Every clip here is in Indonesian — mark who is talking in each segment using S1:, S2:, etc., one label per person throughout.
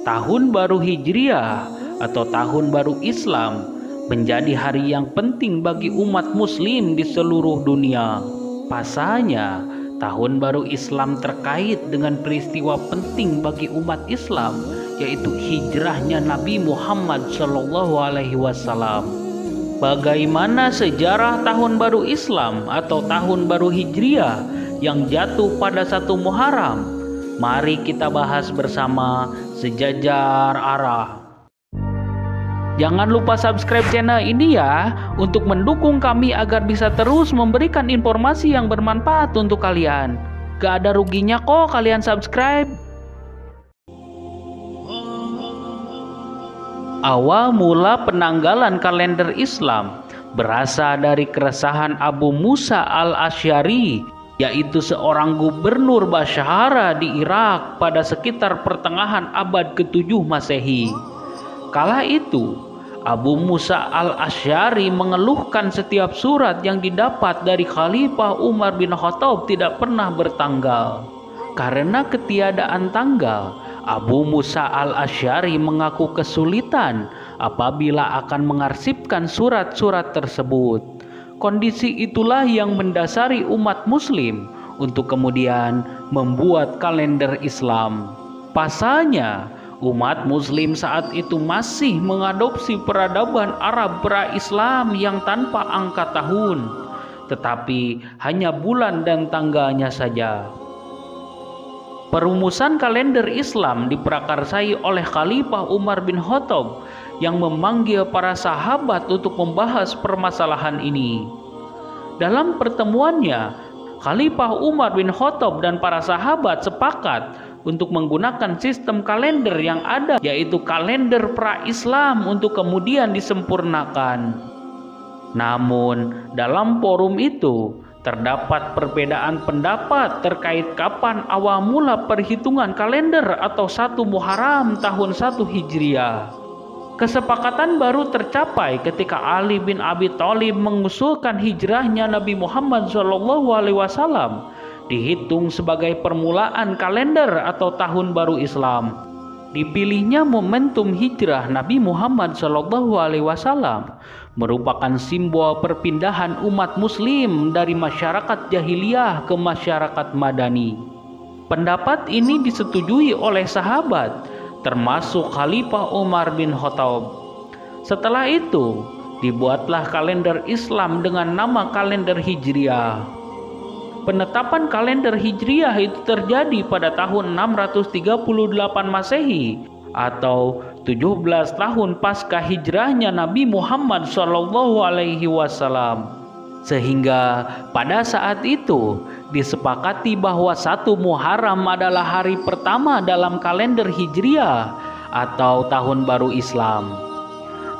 S1: Tahun baru Hijriah atau tahun baru Islam menjadi hari yang penting bagi umat muslim di seluruh dunia. Pasalnya, tahun baru Islam terkait dengan peristiwa penting bagi umat Islam, yaitu hijrahnya Nabi Muhammad SAW. Bagaimana sejarah tahun baru Islam atau tahun baru Hijriah yang jatuh pada 1 Muharram? Mari kita bahas bersama Sejajar Arah. Jangan lupa subscribe channel ini ya, untuk mendukung kami agar bisa terus memberikan informasi yang bermanfaat untuk kalian. Gak ada ruginya kok kalian subscribe. Awal mula penanggalan kalender Islam berasal dari keresahan Abu Musa al-Asy'ari, yaitu seorang gubernur Basyara di Irak pada sekitar pertengahan abad ke-7 Masehi. Kala itu, Abu Musa al-Asy'ari mengeluhkan setiap surat yang didapat dari Khalifah Umar bin Khattab tidak pernah bertanggal. Karena ketiadaan tanggal, Abu Musa al-Asy'ari mengaku kesulitan apabila akan mengarsipkan surat-surat tersebut. Kondisi itulah yang mendasari umat muslim untuk kemudian membuat kalender Islam. Pasalnya, umat muslim saat itu masih mengadopsi peradaban Arab pra-Islam yang tanpa angka tahun, tetapi hanya bulan dan tanggalnya saja. Perumusan kalender Islam diprakarsai oleh Khalifah Umar bin Khattab yang memanggil para sahabat untuk membahas permasalahan ini. Dalam pertemuannya, Khalifah Umar bin Khattab dan para sahabat sepakat untuk menggunakan sistem kalender yang ada, yaitu kalender pra-Islam, untuk kemudian disempurnakan. Namun, dalam forum itu terdapat perbedaan pendapat terkait kapan awal mula perhitungan kalender atau 1 Muharram tahun 1 Hijriah. Kesepakatan baru tercapai ketika Ali bin Abi Thalib mengusulkan hijrahnya Nabi Muhammad SAW dihitung sebagai permulaan kalender atau tahun baru Islam. Dipilihnya momentum hijrah Nabi Muhammad SAW merupakan simbol perpindahan umat muslim dari masyarakat jahiliyah ke masyarakat madani. Pendapat ini disetujui oleh sahabat, termasuk Khalifah Umar bin Khattab. Setelah itu, dibuatlah kalender Islam dengan nama kalender Hijriah. Penetapan kalender Hijriah itu terjadi pada tahun 638 Masehi atau 17 tahun pasca hijrahnya Nabi Muhammad SAW. Sehingga pada saat itu disepakati bahwa 1 Muharram adalah hari pertama dalam kalender Hijriah atau tahun baru Islam.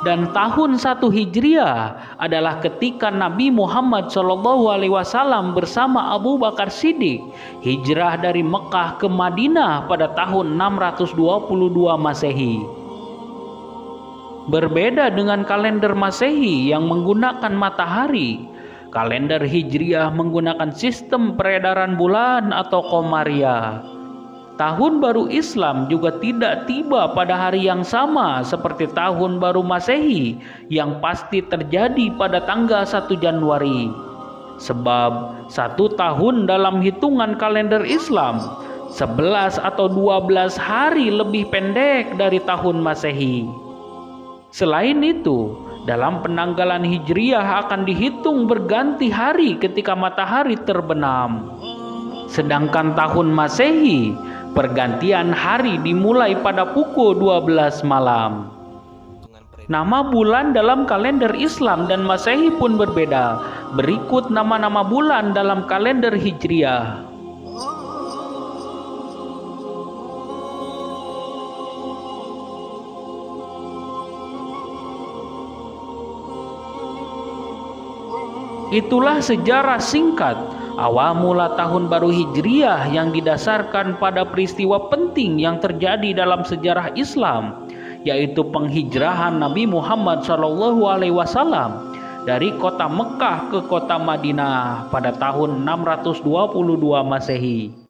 S1: Dan tahun 1 Hijriah adalah ketika Nabi Muhammad SAW bersama Abu Bakar Siddiq hijrah dari Mekah ke Madinah pada tahun 622 Masehi. Berbeda dengan kalender Masehi yang menggunakan matahari, kalender Hijriah menggunakan sistem peredaran bulan atau Qamariyah. Tahun baru Islam juga tidak tiba pada hari yang sama seperti tahun baru Masehi yang pasti terjadi pada tanggal 1 Januari. Sebab 1 tahun dalam hitungan kalender Islam 11 atau 12 hari lebih pendek dari tahun Masehi. Selain itu, dalam penanggalan Hijriah akan dihitung berganti hari ketika matahari terbenam. Sedangkan tahun Masehi, pergantian hari dimulai pada pukul 12 malam. Nama bulan dalam kalender Islam dan Masehi pun berbeda. Berikut nama-nama bulan dalam kalender Hijriah. Itulah sejarah singkat awal mula tahun baru Hijriah yang didasarkan pada peristiwa penting yang terjadi dalam sejarah Islam, yaitu penghijrahan Nabi Muhammad SAW dari kota Mekah ke kota Madinah pada tahun 622 Masehi.